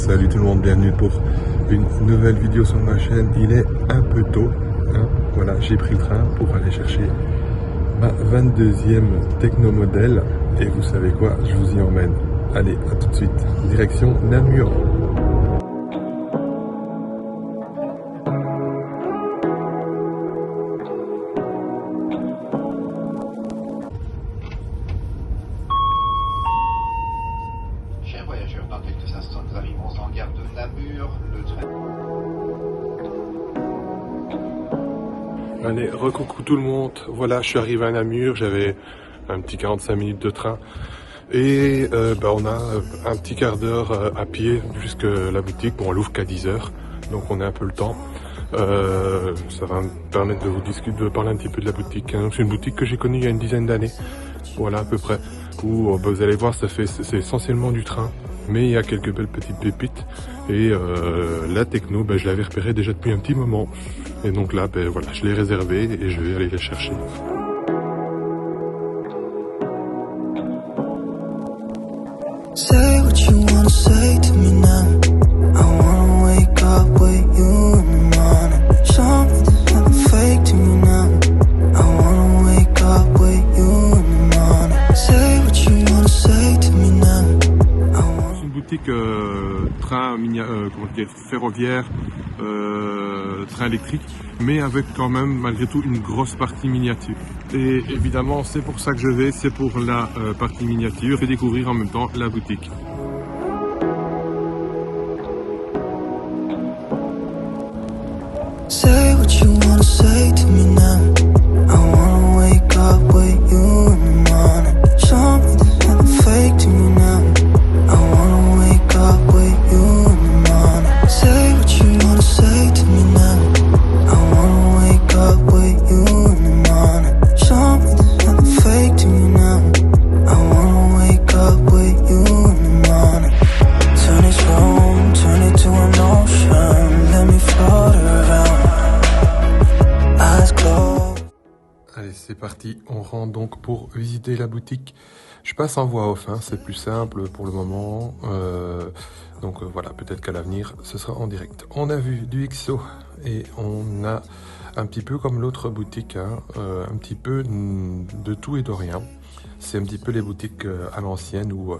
Salut tout le monde, bienvenue pour une nouvelle vidéo sur ma chaîne. Il est un peu tôt, hein. Voilà, j'ai pris le train pour aller chercher ma 22e technomodèle. Et vous savez quoi, je vous y emmène. Allez, à tout de suite, direction Namur. Chers voyageurs, dans quelques instants, nous arrivons en gare de Namur. Le train... Allez, recoucou tout le monde. Voilà, je suis arrivé à Namur, j'avais un petit 45 minutes de train. Et on a un petit quart d'heure à pied jusqu'à la boutique. Bon, on l'ouvre qu'à 10h, donc on a un peu le temps. Ça va me permettre de vous discuter, de parler un petit peu de la boutique. C'est une boutique que j'ai connue il y a une dizaine d'années, voilà à peu près. Où vous allez voir, c'est essentiellement du train, mais il y a quelques belles petites pépites. Et la techno, je l'avais repérée déjà depuis un petit moment. Et donc là, voilà, je l'ai réservée et je vais aller la chercher. Say what you wanna say to me now. I wanna wake up with you in the morning. Show me there's nothing fake to me now. I wanna wake up with you in the morning. Say what you wanna say to me now. C'est une boutique train ferroviaire, train électrique, mais avec quand même malgré tout une grosse partie miniature. Et évidemment c'est pour ça que je vais, c'est pour la partie miniature et découvrir en même temps la boutique. Say what you wanna say to me now. I wanna wake up with you in the morning. Show me there's nothing fake to me now. I wanna wake up with you in the morning. Say what you wanna say to me now. I wanna wake up with you in the morning. Show me there's nothing fake to me now. I wanna wake up with you in the morning. Turn this room, turn it to an ocean. Let me float around. Eyes closed. Allez, c'est parti, on rentre donc pour visiter la boutique. Je passe en voix off, hein, c'est plus simple pour le moment. Voilà, peut-être qu'à l'avenir, ce sera en direct. On a vu du XO et on a un petit peu comme l'autre boutique, hein, un petit peu de tout et de rien. C'est un petit peu les boutiques à l'ancienne où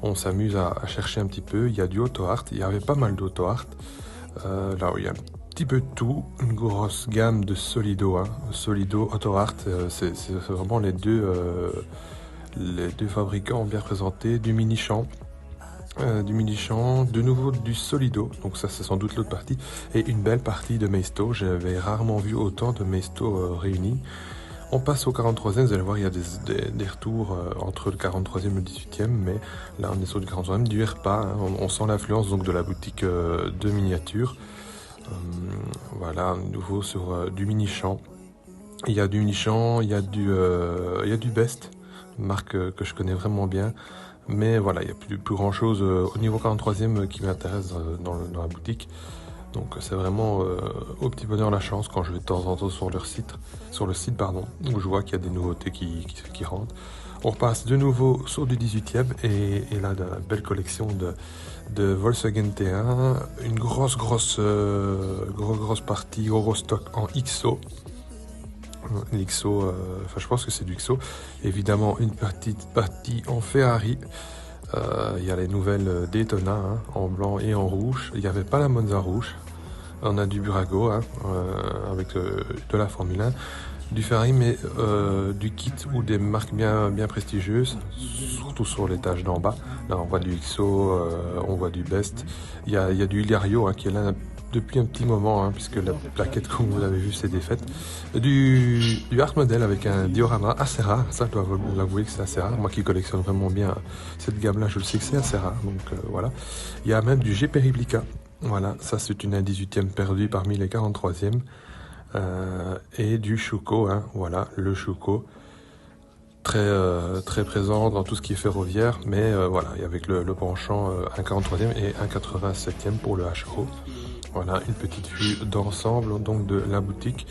on s'amuse à chercher un petit peu. Il y a du auto art, il y avait pas mal d'auto art. Là où il y a un petit peu de tout, une grosse gamme de Solido, hein. Solido, Auto Art, c'est vraiment les deux fabricants bien représentés, du Mini-Champ, de nouveau du Solido, donc ça c'est sans doute l'autre partie, et une belle partie de Maisto. J'avais rarement vu autant de Maisto réunis. On passe au 43e, vous allez voir, il y a des retours entre le 43e et le 18e, mais là on est sur du 43e, du RPA, hein. On sent l'influence donc de la boutique de miniature. Voilà, nouveau sur du Mini-Champ. Il y a du Mini-Champ, il y a du Best, une marque que je connais vraiment bien. Mais voilà, il n'y a plus grand chose au niveau 43e qui m'intéresse dans la boutique. Donc c'est vraiment au petit bonheur la chance quand je vais de temps en temps sur le site, où je vois qu'il y a des nouveautés qui rentrent. On repasse de nouveau sur du 18e et là de la belle collection de Volkswagen T1, une grosse partie, gros stock en XO. L'XO, je pense que c'est du XO. Évidemment une petite partie en Ferrari. Il y a les nouvelles Daytona, hein, en blanc et en rouge. Il n'y avait pas la Monza rouge. On a du Burago, hein, avec de la Formule 1. Du Ferrari, mais du kit ou des marques bien prestigieuses, surtout sur l'étage d'en bas. Là, on voit du XO, on voit du Best. Il y a du Ilario, hein, qui est là depuis un petit moment, hein, puisque la plaquette, comme vous l'avez vu, s'est défaite. Du Art Model avec un diorama assez rare. Ça, je dois vous l'avouer que c'est assez rare. Moi qui collectionne vraiment bien cette gamme-là, je le sais que c'est assez rare. Donc voilà. Il y a même du GP Replica. Voilà, ça c'est une 18e perdue parmi les 43e. Et du Schuco, hein, voilà, le Schuco, très présent dans tout ce qui est ferroviaire, mais voilà, et avec le penchant un 43e et un 87e pour le HO. Voilà, une petite vue d'ensemble donc de la boutique.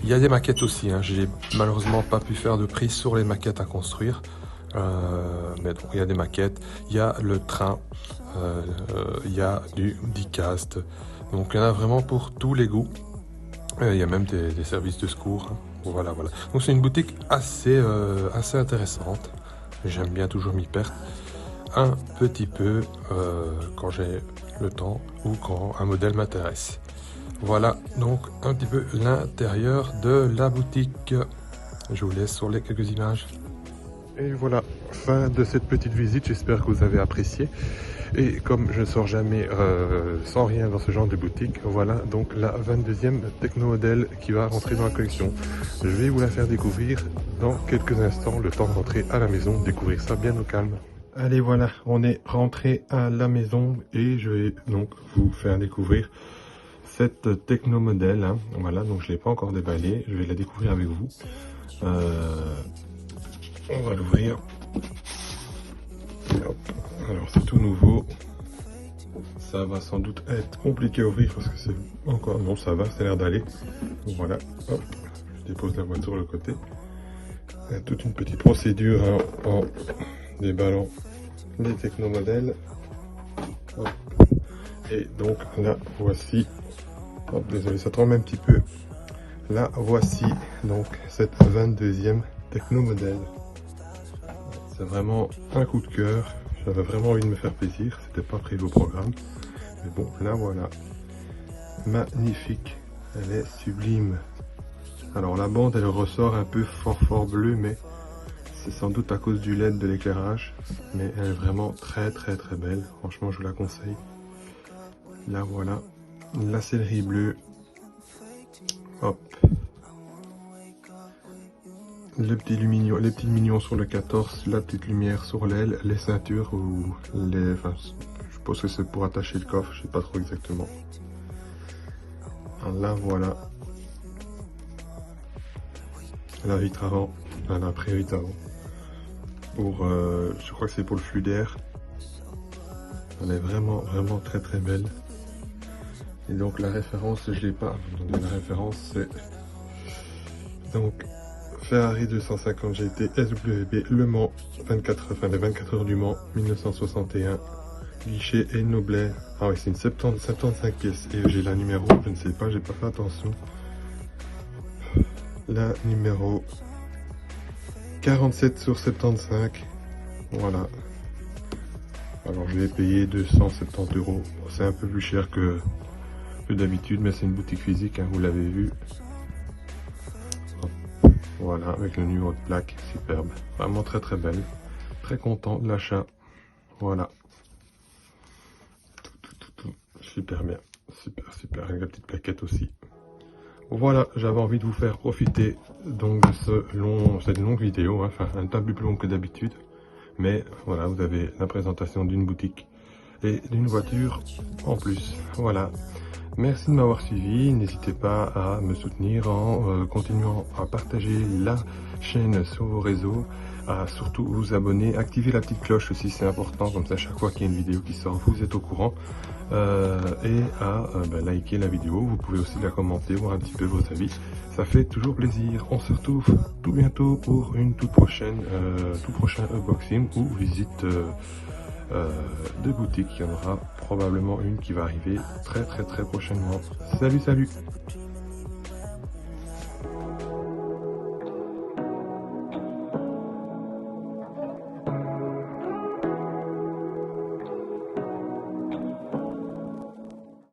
Il y a des maquettes aussi, hein, j'ai malheureusement pas pu faire de prix sur les maquettes à construire. Mais donc, il y a des maquettes, il y a le train, il y a du diecast. Donc il y en a vraiment pour tous les goûts. Il y a même des services de secours. Hein. Voilà, voilà. Donc c'est une boutique assez intéressante. J'aime bien toujours m'y perdre un petit peu quand j'ai le temps ou quand un modèle m'intéresse. Voilà donc un petit peu l'intérieur de la boutique. Je vous laisse sur les quelques images. Et voilà, fin de cette petite visite, j'espère que vous avez apprécié. Et comme je ne sors jamais sans rien dans ce genre de boutique, voilà donc la 22e technomodèle qui va rentrer dans la collection. Je vais vous la faire découvrir dans quelques instants, le temps de rentrer à la maison, découvrir ça bien au calme. Allez voilà, on est rentré à la maison et je vais donc vous faire découvrir cette technomodèle. Hein. Voilà, donc je ne l'ai pas encore déballée, je vais la découvrir avec vous. On va l'ouvrir. Alors c'est tout nouveau. Ça va sans doute être compliqué à ouvrir parce que c'est encore... Non, ça va, ça a l'air d'aller. Voilà, hop, je dépose la boîte sur le côté. Il y a toute une petite procédure hein, en déballant les technomodèles. Hop. Et donc là, voici... Hop, désolé, ça tremble un petit peu. Là, voici donc cette 22e technomodèle. C'est vraiment un coup de cœur. J'avais vraiment envie de me faire plaisir. C'était pas prévu au programme. Mais bon, là voilà. Magnifique. Elle est sublime. Alors la bande, elle ressort un peu fort bleu, mais c'est sans doute à cause du LED de l'éclairage. Mais elle est vraiment très belle. Franchement, je vous la conseille. Là voilà. La sellerie bleue. Hop. Les petits lumignons sur le 14, la petite lumière sur l'aile, les ceintures ou les... Enfin, je pense que c'est pour attacher le coffre, je sais pas trop exactement. Là voilà. La vitre avant, la pré-vitre avant. Pour, je crois que c'est pour le flux d'air. Elle est vraiment très belle. Et donc la référence, je l'ai pas. La référence c'est donc Ferrari 250 GT SWB Le Mans 24, enfin les 24 heures du Mans 1961. Guichet et Noblet. Ah oui, c'est une 75 pièces. Et j'ai la numéro, je ne sais pas, j'ai pas fait attention. La numéro 47/75. Voilà. Alors je vais payer 270 €. C'est un peu plus cher que d'habitude, mais c'est une boutique physique, hein, vous l'avez vu. Voilà, avec le numéro de plaque, superbe. Vraiment très belle. Très content de l'achat. Voilà. Tout. Super bien. Super. Avec la petite plaquette aussi. Voilà, j'avais envie de vous faire profiter donc de cette longue vidéo. Hein, enfin, un peu plus longue que d'habitude. Mais voilà, vous avez la présentation d'une boutique et d'une voiture en plus. Voilà. Merci de m'avoir suivi, n'hésitez pas à me soutenir en continuant à partager la chaîne sur vos réseaux, à surtout vous abonner, activer la petite cloche aussi, c'est important, comme ça chaque fois qu'il y a une vidéo qui sort, vous êtes au courant, et à liker la vidéo, vous pouvez aussi la commenter, voir un petit peu vos avis, ça fait toujours plaisir. On se retrouve tout bientôt pour une tout prochain unboxing ou visite de boutique. Il y en aura probablement une qui va arriver très prochainement. Salut